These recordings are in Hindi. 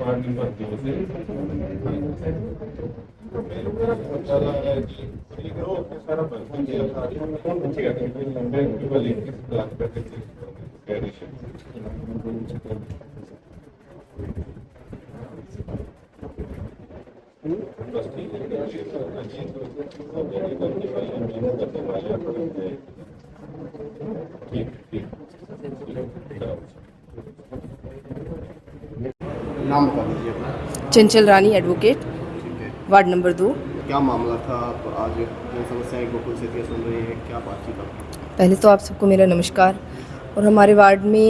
वार्ड नंबर 2 से पता लगा है कि ठीक है वो सारा बंद किया था ठीक है तो लंबे वाले के प्लान करके कैरिशन बस ठीक है अजीत तो मेरी करने वाले हम करने वाले ठीक नाम बता दीजिए अपना। चंचल रानी एडवोकेट, ठीक है, वार्ड नंबर 2। क्या मामला था? आप आज जो समस्याएं गोकुल से क्या सुन रही है, क्या बातचीत आपकी? पहले तो आप सबको मेरा नमस्कार। और हमारे वार्ड में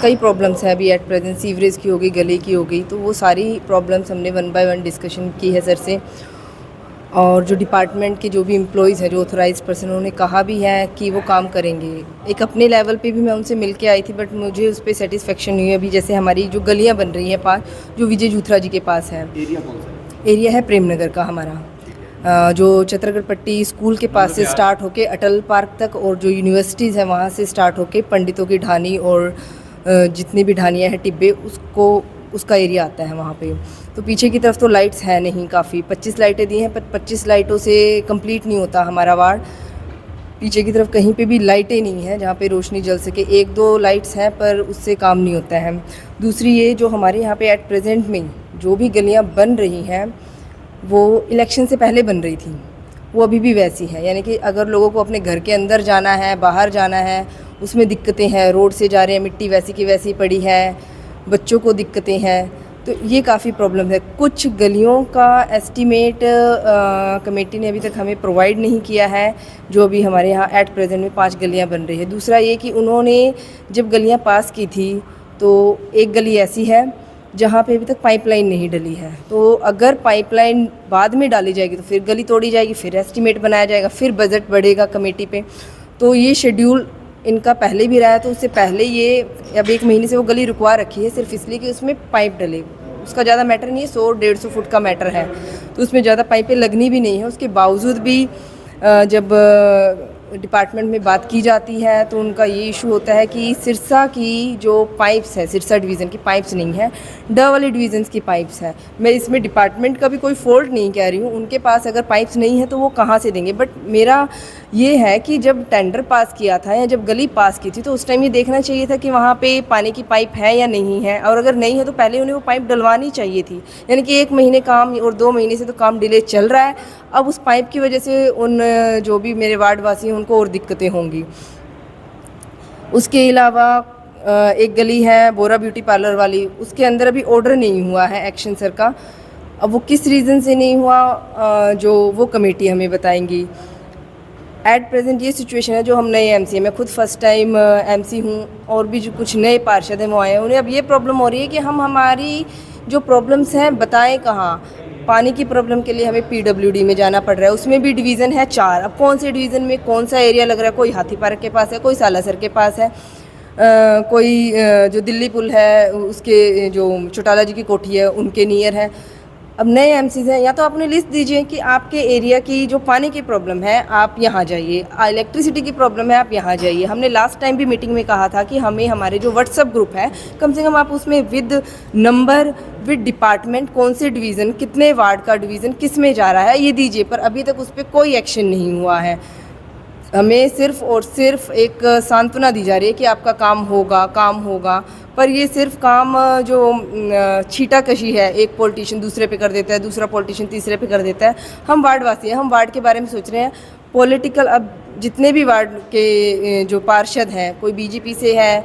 कई प्रॉब्लम्स हैं अभी एट प्रेजेंट। सीवरेज की हो गई, गली की हो गई, तो वो सारी प्रॉब्लम्स हमने 1 बाय 1 डिस्कशन की है सर से। और जो डिपार्टमेंट के जो भी एम्प्लॉयज़ हैं, जो ऑथराइज पर्सन, उन्होंने कहा भी है कि वो काम करेंगे। एक अपने लेवल पे भी मैं उनसे मिल के आई थी, बट मुझे उस पर सेटिस्फेक्शन नहीं है। अभी जैसे हमारी जो गलियाँ बन रही हैं पास, जो विजय जूथरा जी के पास है, एरिया कौन सा है? एरिया है प्रेम नगर का हमारा, जो चित्रगढ़ पट्टी स्कूल के पास से स्टार्ट होके अटल पार्क तक, और जो यूनिवर्सिटीज़ हैं वहाँ से स्टार्ट होके पंडितों की ढानी और जितनी भी ढानियाँ हैं टिब्बे, उसका एरिया आता है वहाँ पे। तो पीछे की तरफ तो लाइट्स है नहीं, काफ़ी 25 लाइटें दी हैं, पर 25 लाइटों से कंप्लीट नहीं होता हमारा वार्ड। पीछे की तरफ कहीं पे भी लाइटें नहीं हैं जहाँ पे रोशनी जल सके। 1-2 लाइट्स हैं पर उससे काम नहीं होता है। दूसरी ये, जो हमारे यहाँ पे एट प्रेजेंट में जो भी गलियाँ बन रही हैं वो इलेक्शन से पहले बन रही थी, वो अभी भी वैसी है। यानी कि अगर लोगों को अपने घर के अंदर जाना है, बाहर जाना है, उसमें दिक्कतें हैं। रोड से जा रहे हैं, मिट्टी वैसी की वैसी पड़ी है, बच्चों को दिक्कतें हैं, तो ये काफ़ी प्रॉब्लम है। कुछ गलियों का एस्टीमेट कमेटी ने अभी तक हमें प्रोवाइड नहीं किया है, जो अभी हमारे यहाँ एट प्रेजेंट में 5 गलियाँ बन रही है। दूसरा ये कि उन्होंने जब गलियाँ पास की थी तो एक गली ऐसी है जहाँ पे अभी तक पाइपलाइन नहीं डली है। तो अगर पाइपलाइन बाद में डाली जाएगी तो फिर गली तोड़ी जाएगी, फिर एस्टीमेट बनाया जाएगा, फिर बजट बढ़ेगा कमेटी पे। तो ये शेड्यूल इनका पहले भी रहा है, तो उससे पहले ये अब 1 महीने से वो गली रुकवा रखी है, सिर्फ इसलिए कि उसमें पाइप डले। उसका ज़्यादा मैटर नहीं है, 100-150 फुट का मैटर है, तो उसमें ज़्यादा पाइपें लगनी भी नहीं है। उसके बावजूद भी जब डिपार्टमेंट में बात की जाती है तो उनका ये इशू होता है कि सिरसा की जो पाइप्स है, सिरसा डिवीज़न की पाइप्स नहीं है, ड वाले डिवीज़न्स की पाइप्स है। मैं इसमें डिपार्टमेंट का भी कोई फॉल्ट नहीं कह रही हूँ, उनके पास अगर पाइप्स नहीं है तो वो कहाँ से देंगे। बट मेरा ये है कि जब टेंडर पास किया था या जब गली पास की थी तो उस टाइम ये देखना चाहिए था कि वहाँ पे पानी की पाइप है या नहीं है, और अगर नहीं है तो पहले उन्हें वो पाइप डलवानी चाहिए थी। यानी कि 1 महीने काम और 2 महीने से तो काम डिले चल रहा है। अब उस पाइप की वजह से उन जो भी मेरे वार्ड वासी हैं उनको और दिक्कतें होंगी। उसके अलावा एक गली है बोरा ब्यूटी पार्लर वाली, उसके अंदर अभी ऑर्डर नहीं हुआ है एक्शन सर का। अब वो किस रीज़न से नहीं हुआ जो वो कमेटी हमें बताएंगी। एट प्रेजेंट ये सिचुएशन है, जो हम नए एमसी हैं, मैं खुद फर्स्ट टाइम एमसी हूँ, और भी जो कुछ नए पार्षद हैं वो आए हैं, उन्हें अब ये प्रॉब्लम हो रही है कि हम हमारी जो प्रॉब्लम्स हैं बताएं कहाँ। पानी की प्रॉब्लम के लिए हमें पीडब्ल्यूडी में जाना पड़ रहा है, उसमें भी डिवीज़न है 4। अब कौन से डिवीज़न में कौन सा एरिया लग रहा है, कोई हाथी पार्क के पास है, कोई सालासर के पास है, कोई जो दिल्ली पुल है उसके जो चौटाला जी की कोठी है उनके नियर है। अब नए एमसीज हैं, या तो आप उन्हें लिस्ट दीजिए कि आपके एरिया की जो पानी की प्रॉब्लम है आप यहाँ जाइए, इलेक्ट्रिसिटी की प्रॉब्लम है आप यहाँ जाइए। हमने लास्ट टाइम भी मीटिंग में कहा था कि हमें हमारे जो व्हाट्सएप ग्रुप है कम से कम आप उसमें विद नंबर, विद डिपार्टमेंट, कौन से डिवीज़न, कितने वार्ड का डिवीज़न किस में जा रहा है ये दीजिए, पर अभी तक उस पर कोई एक्शन नहीं हुआ है। हमें सिर्फ और सिर्फ एक सांत्वना दी जा रही है कि आपका काम होगा, पर ये सिर्फ काम जो छीटाकशी है, एक पॉलिटिशियन दूसरे पे कर देता है, दूसरा पॉलिटिशियन तीसरे पे कर देता है। हम वार्डवासी हैं, हम वार्ड के बारे में सोच रहे हैं। पॉलिटिकल, अब जितने भी वार्ड के जो पार्षद हैं, कोई बीजेपी से है,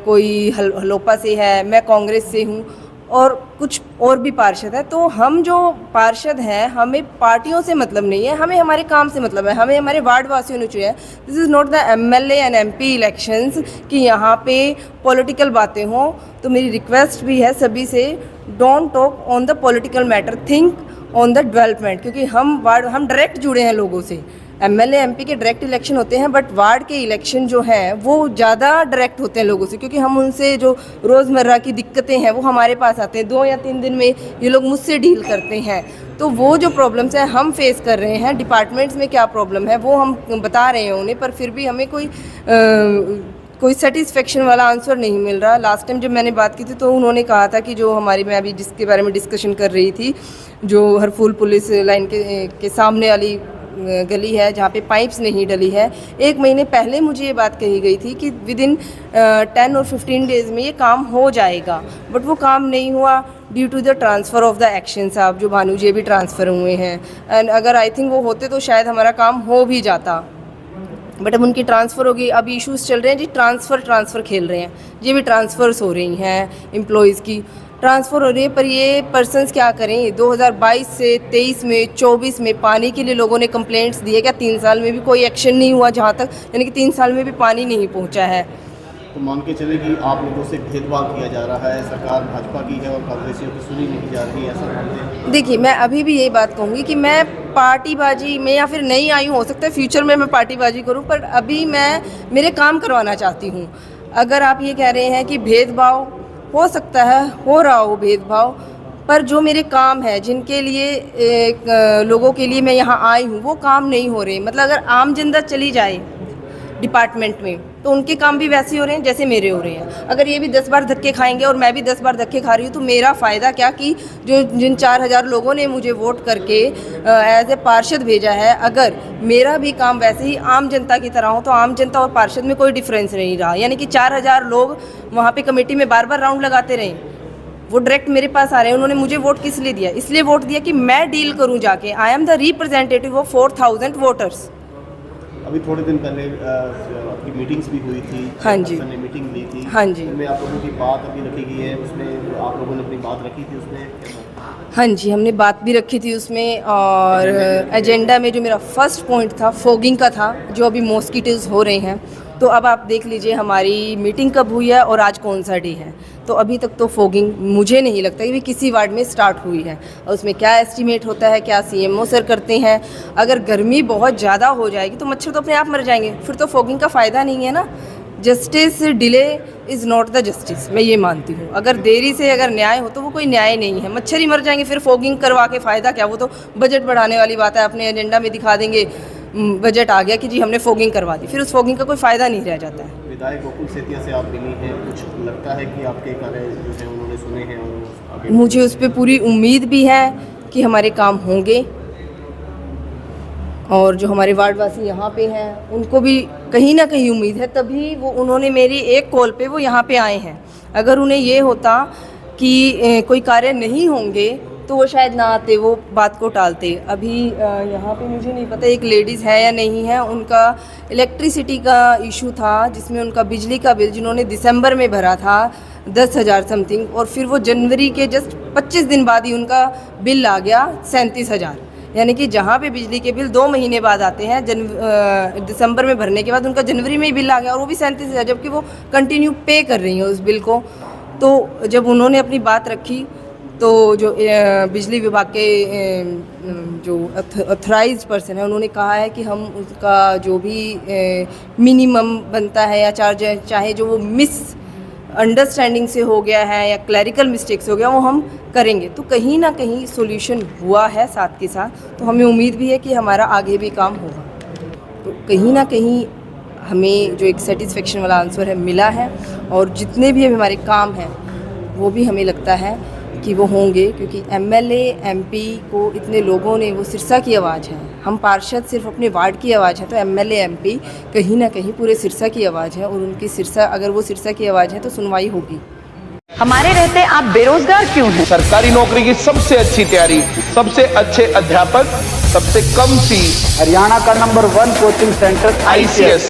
कोई हलोपा से है, मैं कांग्रेस से हूँ, और कुछ और भी पार्षद है। तो हम जो पार्षद हैं, हमें पार्टियों से मतलब नहीं है, हमें हमारे काम से मतलब है, हमें हमारे वार्ड वासियों ने चाहिए। This is not the MLA and MP elections कि यहाँ पे पॉलिटिकल बातें हों। तो मेरी रिक्वेस्ट भी है सभी से, don't talk on the political matter, think on the development. क्योंकि हम डायरेक्ट जुड़े हैं लोगों से। एमएलए एमपी के डायरेक्ट इलेक्शन होते हैं, बट वार्ड के इलेक्शन जो हैं वो ज़्यादा डायरेक्ट होते हैं लोगों से, क्योंकि हम उनसे जो रोज़मर्रा की दिक्कतें हैं वो हमारे पास आते हैं। 2 या 3 दिन में ये लोग मुझसे डील करते हैं। तो वो जो प्रॉब्लम्स हैं हम फेस कर रहे हैं, डिपार्टमेंट्स में क्या प्रॉब्लम है वो हम बता रहे हैं उन्हें, पर फिर भी हमें कोई सेटिस्फेक्शन वाला आंसर नहीं मिल रहा। लास्ट टाइम जब मैंने बात की थी तो उन्होंने कहा था कि जो हमारी, मैं अभी जिसके बारे में डिस्कशन कर रही थी, जो हरफूल पुलिस लाइन के सामने वाली गली है जहाँ पे पाइप्स नहीं डली है, 1 महीने पहले मुझे ये बात कही गई थी कि विदिन 10 और 15 डेज़ में ये काम हो जाएगा, बट वो काम नहीं हुआ due to the transfer of the action साहब, जो भानु जी भी ट्रांसफ़र हुए हैं। एंड अगर आई थिंक वो होते तो शायद हमारा काम हो भी जाता, बट अब उनकी ट्रांसफ़र होगी। अभी इश्यूज़ चल रहे हैं जी, ट्रांसफ़र खेल रहे हैं, ये भी ट्रांसफ़र्स हो रही हैं, एम्प्लॉयज़ की ट्रांसफ़र हो रही है, पर ये पर्सन्स क्या करें। 2022 से 23 में 24 में पानी के लिए लोगों ने कंप्लेंट्स दिए, क्या 3 साल में भी कोई एक्शन नहीं हुआ? जहाँ तक यानी कि 3 साल में भी पानी नहीं पहुँचा है। तो मान के चले कि आप लोगों से भेदभाव किया जा रहा है, सरकार भाजपा की है और कांग्रेसियों की सुनी नहीं जा रही है, ऐसा मानते हैं? देखिए, मैं अभी भी यही बात कहूँगी कि मैं पार्टीबाजी में या फिर नई आई हूँ, हो सकता है फ्यूचर में मैं पार्टीबाजी करूँ, पर अभी मैं मेरे काम करवाना चाहती हूँ। अगर आप ये कह रहे हैं कि भेदभाव हो सकता है, हो रहा हो भेदभाव, पर जो मेरे काम है, जिनके लिए लोगों के लिए मैं यहाँ आई हूँ, वो काम नहीं हो रहे। मतलब अगर आम जनता चली जाए डिपार्टमेंट में तो उनके काम भी वैसे ही हो रहे हैं जैसे मेरे हो रहे हैं। अगर ये भी 10 बार धक्के खाएंगे और मैं भी 10 बार धक्के खा रही हूँ तो मेरा फ़ायदा क्या? कि जिन 4000 लोगों ने मुझे वोट करके एज ए पार्षद भेजा है, अगर मेरा भी काम वैसे ही आम जनता की तरह हो तो आम जनता और पार्षद में कोई डिफरेंस नहीं रहा। यानी कि 4000 लोग वहाँ पे कमेटी में बार बार राउंड लगाते रहे, वो डायरेक्ट मेरे पास आ रहे हैं। उन्होंने मुझे वोट किस लिए दिया? इसलिए वोट दिया कि मैं डील करूँ जाके। I am the representative of 4000 voters. अभी थोड़े दिन पहले आपकी मीटिंग्स भी हुई थी, हाँ जी, ने मीटिंग ली थी, हाँ जी, उसमें आप लोगों की बात अभी रखी गई है, उसमें आप लोगों ने अपनी बात रखी थी उसमें? हाँ जी, हमने बात भी रखी थी उसमें, और एजेंडा में जो मेरा फर्स्ट पॉइंट था फोगिंग का था, जो अभी मॉस्किटोज़ हो रहे हैं। तो अब आप देख लीजिए हमारी मीटिंग कब हुई है और आज कौन सा डे है, तो अभी तक तो फोगिंग मुझे नहीं लगता कि किसी वार्ड में स्टार्ट हुई है। और उसमें क्या एस्टीमेट होता है, क्या सीएमओ सर करते हैं। अगर गर्मी बहुत ज़्यादा हो जाएगी तो मच्छर तो अपने आप मर जाएंगे, फिर तो फोगिंग का फ़ायदा नहीं है ना। Justice delay is not the justice, मैं ये मानती हूँ। अगर देरी से अगर न्याय हो तो वो कोई न्याय नहीं है, मच्छर ही मर जाएंगे, फिर फोगिंग करवा के फ़ायदा क्या? वो तो बजट बढ़ाने वाली बात है, अपने एजेंडा में दिखा देंगे बजट आ गया कि जी हमने फोगिंग करवा दी, फिर उस फोगिंग का कोई फ़ायदा नहीं रह जाता है। विधायक गोकुल सेतिया से आप मिली हैं, कुछ लगता है कि आपके कार्य जो है उन्होंने सुने हैं और आगे? मुझे उस पर पूरी उम्मीद भी है कि हमारे काम होंगे, और जो हमारे वार्डवासी यहाँ पे हैं उनको भी कहीं ना कहीं उम्मीद है, तभी वो उन्होंने मेरी एक कॉल पे वो यहाँ पे आए हैं। अगर उन्हें ये होता कि कोई कार्य नहीं होंगे तो वो शायद ना आते, वो बात को टालते। अभी यहाँ पे मुझे नहीं पता एक लेडीज़ है या नहीं है, उनका इलेक्ट्रिसिटी का इशू था, जिसमें उनका बिजली का बिल जिन्होंने दिसंबर में भरा था 10,000 समथिंग, और फिर वो जनवरी के जस्ट 25 दिन बाद ही उनका बिल आ गया 37,000। यानी कि जहाँ पे बिजली के बिल 2 महीने बाद आते हैं, दिसंबर में भरने के बाद उनका जनवरी में ही बिल आ गया, और वो भी 37,000, जबकि वो कंटिन्यू पे कर रही हैं उस बिल को। तो जब उन्होंने अपनी बात रखी तो जो बिजली विभाग के जो ऑथराइज्ड पर्सन है उन्होंने कहा है कि हम उसका जो भी मिनिमम बनता है या चार्ज है, चाहे जो वो मिस अंडरस्टैंडिंग से हो गया है या क्लैरिकल मिस्टेक से हो गया, वो हम करेंगे। तो कहीं ना कहीं सॉल्यूशन हुआ है साथ के साथ, तो हमें उम्मीद भी है कि हमारा आगे भी काम होगा। तो कहीं ना कहीं हमें जो एक सेटिस्फेक्शन वाला आंसर है मिला है, और जितने भी हमारे काम हैं वो भी हमें लगता है कि वो होंगे, क्योंकि एमएलए एमपी को इतने लोगों ने, वो सिरसा की आवाज़ है। हम पार्षद सिर्फ अपने वार्ड की आवाज़ है, तो एमएलए एमपी कहीं ना कहीं पूरे सिरसा की आवाज़ है, और उनकी सिरसा, अगर वो सिरसा की आवाज़ है तो सुनवाई होगी। हमारे रहते आप बेरोजगार क्यों हैं? सरकारी नौकरी की सबसे अच्छी तैयारी, सबसे अच्छे अध्यापक, सबसे कम फीस, हरियाणा का नंबर 1 कोचिंग सेंटर ICS।